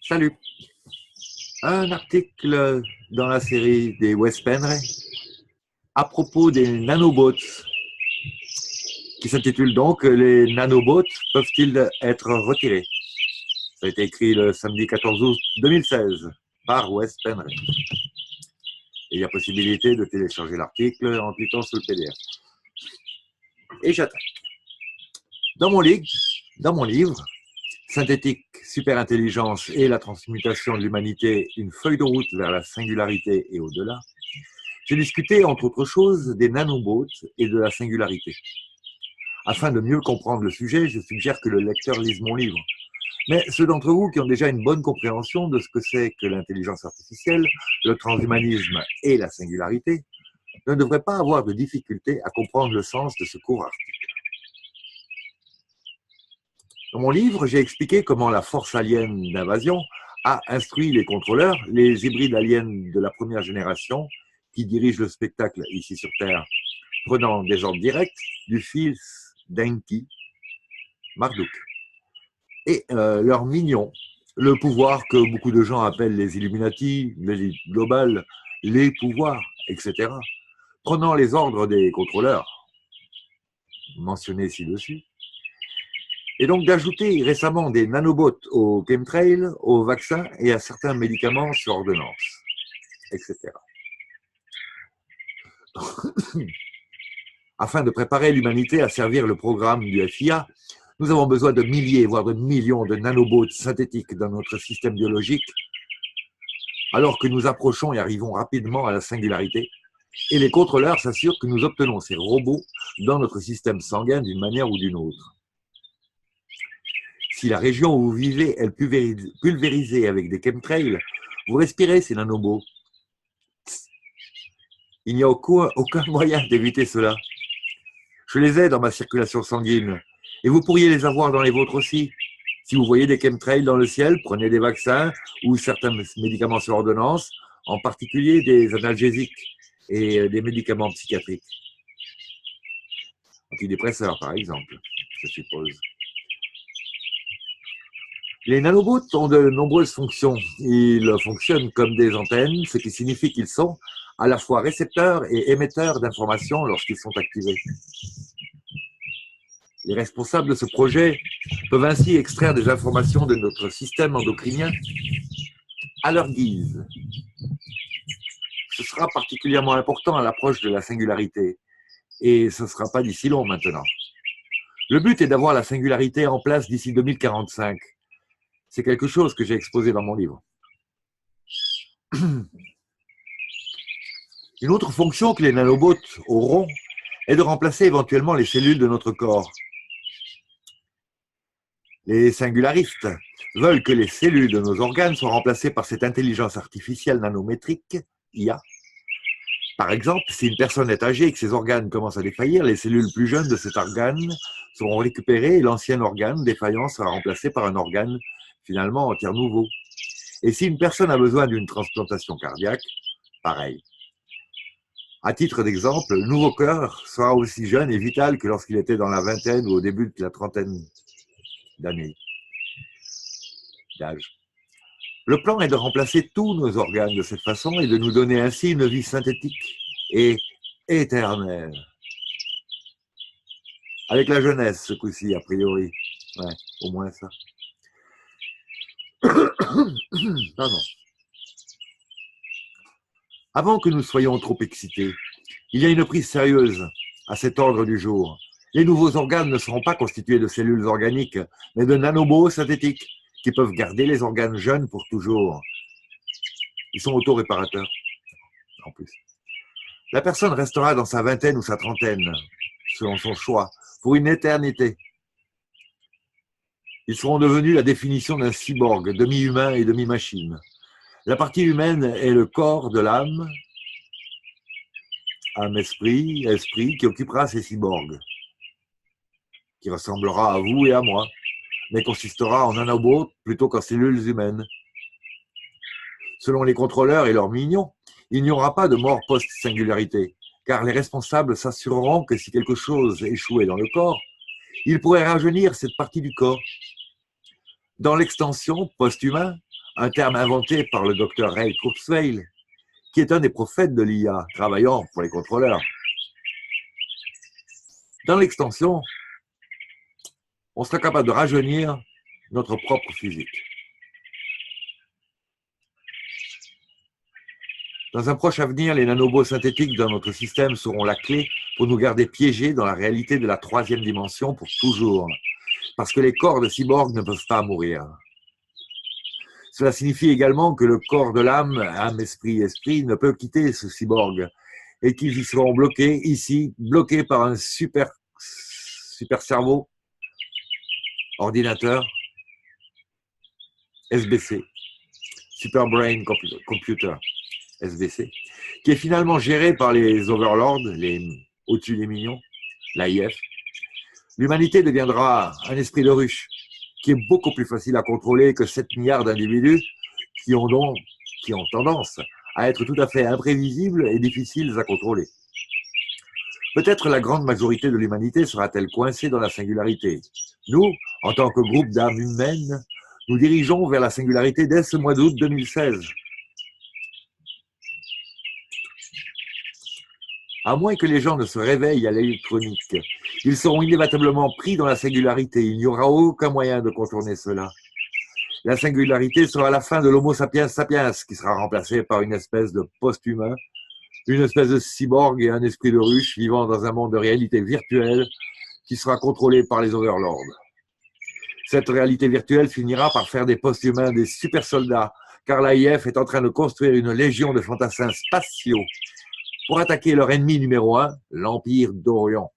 Salut. Un article dans la série des Wes Penry à propos des nanobots, qui s'intitule donc Les nanobots peuvent-ils être retirés? Ça a été écrit le samedi 14 août 2016 par Wes Penry. Et il y a possibilité de télécharger l'article en cliquant sur le PDF. Et j'attaque. Dans mon livre, Synthétique, superintelligence et la transmutation de l'humanité, une feuille de route vers la singularité et au-delà, j'ai discuté, entre autres choses, des nanobots et de la singularité. Afin de mieux comprendre le sujet, je suggère que le lecteur lise mon livre. Mais ceux d'entre vous qui ont déjà une bonne compréhension de ce que c'est que l'intelligence artificielle, le transhumanisme et la singularité, ne devraient pas avoir de difficulté à comprendre le sens de ce court article. Dans mon livre, j'ai expliqué comment la force alien d'invasion a instruit les contrôleurs, les hybrides aliens de la première génération, qui dirigent le spectacle ici sur Terre, prenant des ordres directs du fils d'Enki, Marduk, et leurs minions, le pouvoir que beaucoup de gens appellent les Illuminati, l'élite globale, les pouvoirs, etc., prenant les ordres des contrôleurs, mentionnés ci-dessus, et donc d'ajouter récemment des nanobots aux chemtrails, aux vaccins et à certains médicaments sur ordonnance, etc. Afin de préparer l'humanité à servir le programme du FIA, nous avons besoin de milliers, voire de millions de nanobots synthétiques dans notre système biologique, alors que nous approchons et arrivons rapidement à la singularité. Et les contrôleurs s'assurent que nous obtenons ces robots dans notre système sanguin d'une manière ou d'une autre. Si la région où vous vivez est pulvérisée avec des chemtrails, vous respirez ces nanobots. Il n'y a aucun moyen d'éviter cela. Je les ai dans ma circulation sanguine et vous pourriez les avoir dans les vôtres aussi. Si vous voyez des chemtrails dans le ciel, prenez des vaccins ou certains médicaments sur ordonnance, en particulier des analgésiques et des médicaments psychiatriques. Antidépresseurs, par exemple, je suppose. Les nanobots ont de nombreuses fonctions. Ils fonctionnent comme des antennes, ce qui signifie qu'ils sont à la fois récepteurs et émetteurs d'informations lorsqu'ils sont activés. Les responsables de ce projet peuvent ainsi extraire des informations de notre système endocrinien à leur guise. Ce sera particulièrement important à l'approche de la singularité, et ce ne sera pas d'ici long maintenant. Le but est d'avoir la singularité en place d'ici 2045. C'est quelque chose que j'ai exposé dans mon livre. Une autre fonction que les nanobots auront est de remplacer éventuellement les cellules de notre corps. Les singularistes veulent que les cellules de nos organes soient remplacées par cette intelligence artificielle nanométrique, IA. Par exemple, si une personne est âgée et que ses organes commencent à défaillir, les cellules plus jeunes de cet organe seront récupérées et l'ancien organe défaillant sera remplacé par un organe finalement en tiers nouveau. Et si une personne a besoin d'une transplantation cardiaque, pareil. À titre d'exemple, le nouveau cœur sera aussi jeune et vital que lorsqu'il était dans la vingtaine ou au début de la trentaine d'années d'âge. Le plan est de remplacer tous nos organes de cette façon et de nous donner ainsi une vie synthétique et éternelle. Avec la jeunesse, ce coup-ci, a priori. Ouais, au moins ça. Pardon. Avant que nous soyons trop excités, il y a une prise sérieuse à cet ordre du jour. Les nouveaux organes ne seront pas constitués de cellules organiques, mais de nanobots synthétiques qui peuvent garder les organes jeunes pour toujours. Ils sont autoréparateurs, en plus. La personne restera dans sa vingtaine ou sa trentaine, selon son choix, pour une éternité. Ils seront devenus la définition d'un cyborg, demi-humain et demi-machine. La partie humaine est le corps de l'âme, âme-esprit, esprit, qui occupera ces cyborgs, qui ressemblera à vous et à moi, mais consistera en nanobots plutôt qu'en cellules humaines. Selon les contrôleurs et leurs minions, il n'y aura pas de mort post-singularité, car les responsables s'assureront que si quelque chose échouait dans le corps, ils pourraient rajeunir cette partie du corps. Dans l'extension post-humain, un terme inventé par le docteur Ray Kurzweil, qui est un des prophètes de l'IA, travaillant pour les contrôleurs. Dans l'extension, on sera capable de rajeunir notre propre physique. Dans un proche avenir, les nanobots synthétiques dans notre système seront la clé pour nous garder piégés dans la réalité de la troisième dimension pour toujours, parce que les corps de cyborgs ne peuvent pas mourir. Cela signifie également que le corps de l'âme, âme, esprit, ne peut quitter ce cyborg et qu'ils y seront bloqués ici, bloqués par un super cerveau, ordinateur, SBC, Super Brain Computer, SBC, qui est finalement géré par les overlords, les au-dessus des millions, l'AIF. L'humanité deviendra un esprit de ruche qui est beaucoup plus facile à contrôler que 7 milliards d'individus qui ont tendance à être tout à fait imprévisibles et difficiles à contrôler. Peut-être la grande majorité de l'humanité sera-t-elle coincée dans la singularité. Nous, en tant que groupe d'âmes humaines, nous dirigeons vers la singularité dès ce mois d'août 2016. À moins que les gens ne se réveillent à l'électronique, ils seront inévitablement pris dans la singularité. Il n'y aura aucun moyen de contourner cela. La singularité sera la fin de l'Homo sapiens sapiens, qui sera remplacé par une espèce de post-humain, une espèce de cyborg et un esprit de ruche vivant dans un monde de réalité virtuelle qui sera contrôlé par les overlords. Cette réalité virtuelle finira par faire des post-humains des super soldats, car l'AIF est en train de construire une légion de fantassins spatiaux pour attaquer leur ennemi numéro 1, l'Empire d'Orient.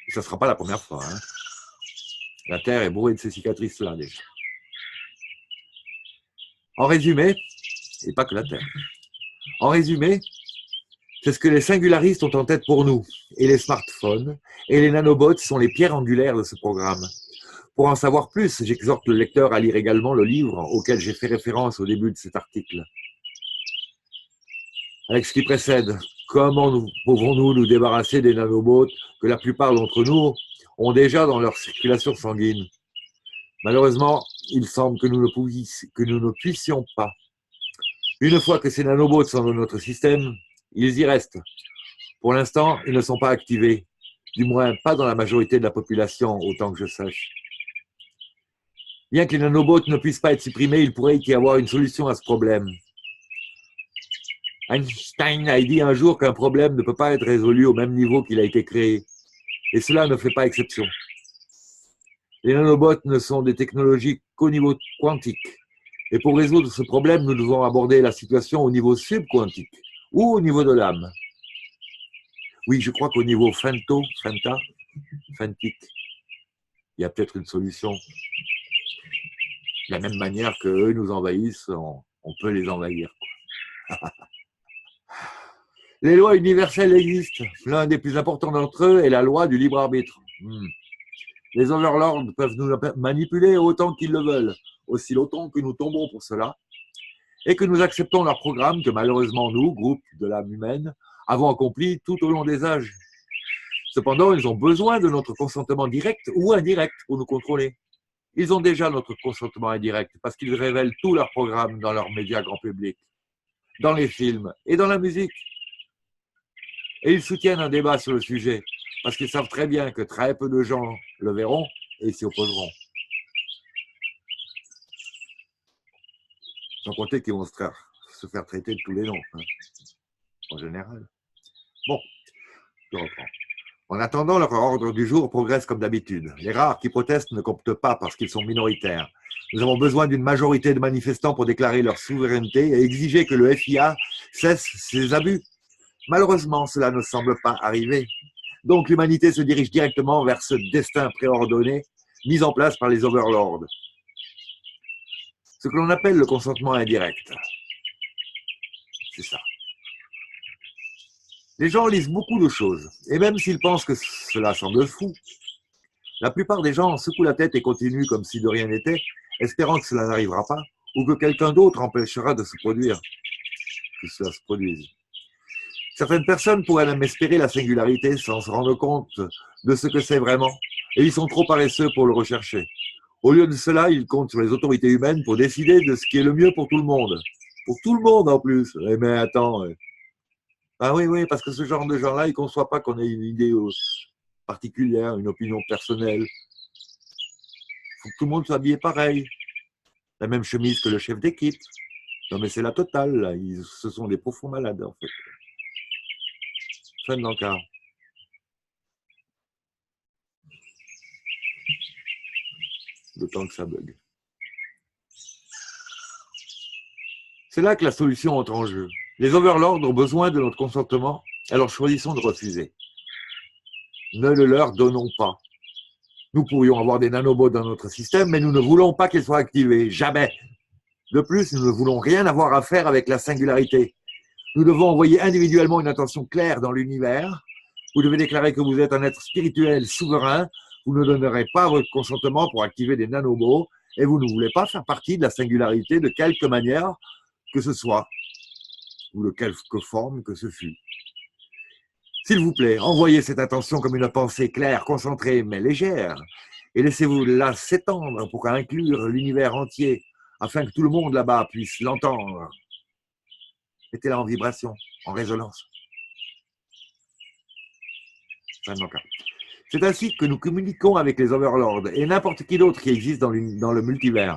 Et ça ne sera pas la première fois. Hein. La Terre est bourrée de ces cicatrices-là déjà. En résumé, et pas que la Terre, en résumé, c'est ce que les singularistes ont en tête pour nous. Et les smartphones et les nanobots sont les pierres angulaires de ce programme. Pour en savoir plus, j'exhorte le lecteur à lire également le livre auquel j'ai fait référence au début de cet article. Avec ce qui précède, comment pouvons-nous nous débarrasser des nanobots que la plupart d'entre nous ont déjà dans leur circulation sanguine? Malheureusement, il semble que nous ne puissions pas. Une fois que ces nanobots sont dans notre système, ils y restent. Pour l'instant, ils ne sont pas activés, du moins pas dans la majorité de la population, autant que je sache. Bien que les nanobots ne puissent pas être supprimés, il pourrait y avoir une solution à ce problème. Einstein a dit un jour qu'un problème ne peut pas être résolu au même niveau qu'il a été créé. Et cela ne fait pas exception. Les nanobots ne sont des technologies qu'au niveau quantique. Et pour résoudre ce problème, nous devons aborder la situation au niveau subquantique ou au niveau de l'âme. Oui, je crois qu'au niveau fantique, il y a peut-être une solution. De la même manière qu'eux nous envahissent, on peut les envahir. Les lois universelles existent. L'un des plus importants d'entre eux est la loi du libre arbitre. Les overlords peuvent nous manipuler autant qu'ils le veulent, aussi longtemps que nous tombons pour cela, et que nous acceptons leur programme que malheureusement nous, groupe de l'âme humaine, avons accompli tout au long des âges. Cependant, ils ont besoin de notre consentement direct ou indirect pour nous contrôler. Ils ont déjà notre consentement indirect parce qu'ils révèlent tout leur programme dans leurs médias grand public, dans les films et dans la musique. Et ils soutiennent un débat sur le sujet parce qu'ils savent très bien que très peu de gens le verront et s'y opposeront. Sans compter qu'ils vont se faire traiter de tous les noms, hein, en général. Bon, je reprends. En attendant, leur ordre du jour progresse comme d'habitude. Les rares qui protestent ne comptent pas parce qu'ils sont minoritaires. Nous avons besoin d'une majorité de manifestants pour déclarer leur souveraineté et exiger que le FIA cesse ses abus. Malheureusement, cela ne semble pas arriver. Donc l'humanité se dirige directement vers ce destin préordonné mis en place par les overlords. Ce que l'on appelle le consentement indirect. C'est ça. Les gens lisent beaucoup de choses, et même s'ils pensent que cela semble fou, la plupart des gens secouent la tête et continuent comme si de rien n'était, espérant que cela n'arrivera pas, ou que quelqu'un d'autre empêchera de se produire, que cela se produise. Certaines personnes pourraient même espérer la singularité sans se rendre compte de ce que c'est vraiment, et ils sont trop paresseux pour le rechercher. Au lieu de cela, ils comptent sur les autorités humaines pour décider de ce qui est le mieux pour tout le monde. Pour tout le monde en plus. Eh, mais attends. Ah oui, oui, parce que ce genre de gens-là, ils ne conçoivent pas qu'on ait une idée particulière, une opinion personnelle. Il faut que tout le monde soit habillé pareil. La même chemise que le chef d'équipe. Non, mais c'est la totale, là. Ce sont des profonds malades, en fait. Fin de l'encart. Le temps que ça bug. C'est là que la solution entre en jeu. Les overlords ont besoin de notre consentement, alors choisissons de refuser. Ne le leur donnons pas. Nous pourrions avoir des nanobots dans notre système, mais nous ne voulons pas qu'ils soient activés. Jamais. De plus, nous ne voulons rien avoir à faire avec la singularité. Nous devons envoyer individuellement une intention claire dans l'univers. Vous devez déclarer que vous êtes un être spirituel souverain. Vous ne donnerez pas votre consentement pour activer des nanobots et vous ne voulez pas faire partie de la singularité de quelque manière que ce soit, ou de quelque forme que ce fût. S'il vous plaît, envoyez cette intention comme une pensée claire, concentrée, mais légère, et laissez-vous la s'étendre pour inclure l'univers entier, afin que tout le monde là-bas puisse l'entendre. Mettez-la en vibration, en résonance. C'est ainsi que nous communiquons avec les overlords et n'importe qui d'autre qui existe dans le multivers.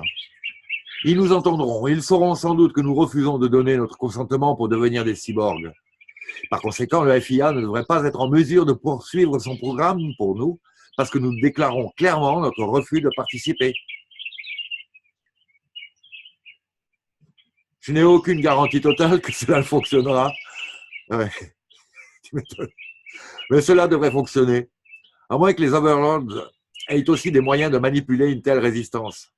Ils nous entendront et ils sauront sans doute que nous refusons de donner notre consentement pour devenir des cyborgs. Par conséquent, le FIA ne devrait pas être en mesure de poursuivre son programme pour nous parce que nous déclarons clairement notre refus de participer. Je n'ai aucune garantie totale que cela fonctionnera. Ouais. Mais cela devrait fonctionner, à moins que les overlords aient aussi des moyens de manipuler une telle résistance.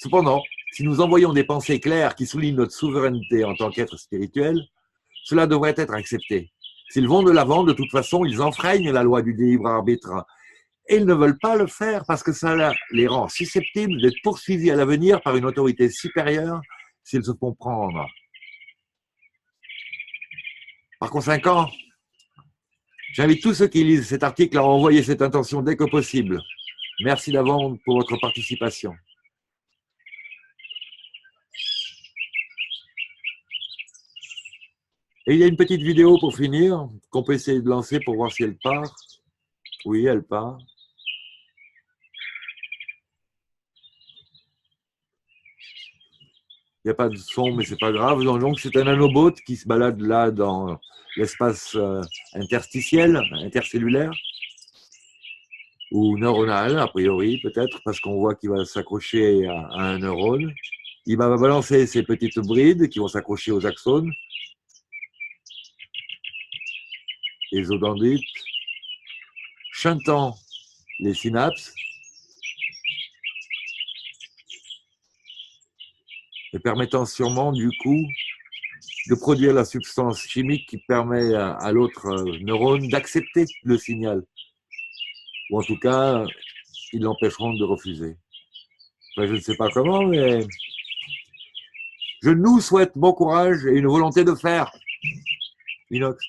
Cependant, si nous envoyons des pensées claires qui soulignent notre souveraineté en tant qu'être spirituel, cela devrait être accepté. S'ils vont de l'avant, de toute façon, ils enfreignent la loi du libre arbitre. Et ils ne veulent pas le faire parce que ça les rend susceptibles d'être poursuivis à l'avenir par une autorité supérieure s'ils se font prendre. Par conséquent, j'invite tous ceux qui lisent cet article à envoyer cette intention dès que possible. Merci d'avance pour votre participation. Et il y a une petite vidéo pour finir, qu'on peut essayer de lancer pour voir si elle part. Oui, elle part. Il n'y a pas de son, mais c'est pas grave. Donc, c'est un nanobot qui se balade là dans l'espace interstitiel, intercellulaire, ou neuronal, a priori, peut-être, parce qu'on voit qu'il va s'accrocher à un neurone. Il va balancer ces petites brides qui vont s'accrocher aux axones, les odondites, shuntant les synapses et permettant sûrement, du coup, de produire la substance chimique qui permet à l'autre neurone d'accepter le signal. Ou en tout cas, ils l'empêcheront de refuser. Enfin, je ne sais pas comment, mais je nous souhaite bon courage et une volonté de faire. Inox.